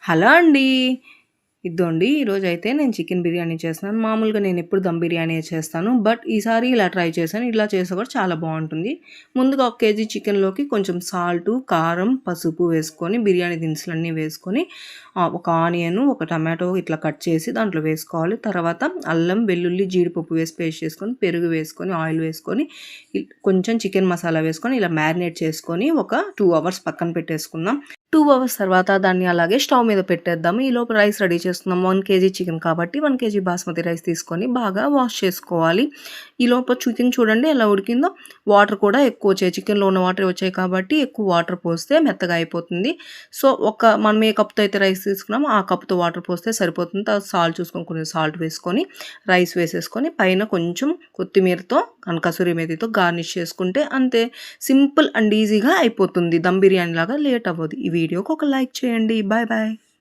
Hello అండి. ఇద్దండి ఈరోజైతే నేను చికెన్ బిర్యానీ చేస్తున్నాను. మామూలుగా నేను ఎప్పుడు దమ్ బిర్యానీయే చేస్తాను. బట్ ఈసారి ఇలా ట్రై చేశాను. ఇలా చేస్తే కూడా చాలా బావుంటుంది. ముందుగా 1 కేజీ చికెన్‌లోకి కొంచెం సాల్టు, కారం, పసుపు వేసుకొని బిర్యానీ దినుసులన్నీ వేసుకొని ఒక ఆనియను, ఒక టమాటో ఇట్లా కట్ చేసి దాంట్లో వేసుకోవాలి. తర్వాత అల్లం, వెల్లుల్లి, జీడిపప్పు వేసి పేస్ట్ చేసుకొని, పెరుగు వేసుకొని, ఆయిల్ వేసుకొని, కొంచెం చికెన్ మసాలా వేసుకొని ఇలా మ్యారినేట్ చేసుకొని ఒక 2 అవర్స్ పక్కన పెట్టేసుకుందాం. 2 అవర్స్ తర్వాత దాన్ని అలాగే స్టవ్ మీద పెట్టేద్దాము. ఈలోపు రైస్ రెడీ చేసుకుందాం. 1 కేజీ చికెన్ కాబట్టి 1 కేజీ బాస్మతి రైస్ తీసుకొని బాగా వాష్ చేసుకోవాలి. ఈలోపు చికెన్ చూడండి ఎలా ఉడికిందో. వాటర్ కూడా ఎక్కువ వచ్చాయి. చికెన్‌లో ఉన్న వాటర్ వచ్చాయి కాబట్టి ఎక్కువ వాటర్ పోస్తే మెత్తగా అయిపోతుంది. సో, మనం ఏ కప్‌తో అయితే రైస్ తీసుకున్నామో ఆ కప్‌తో వాటర్ పోస్తే సరిపోతుంది. తర్వాత సాల్ట్ చూసుకొని కొంచెం సాల్ట్ వేసుకొని రైస్ వేసేసుకొని పైన కొంచెం కొత్తిమీరతో కసూరి మేతితో గార్నిష్ చేసుకుంటే అంతే. సింపుల్ అండ్ ఈజీగా అయిపోతుంది. దమ్ బిర్యానీ లాగా లేట్ అవ్వదు. ఈ వీడియోకి ఒక లైక్ చేయండి. Bye bye.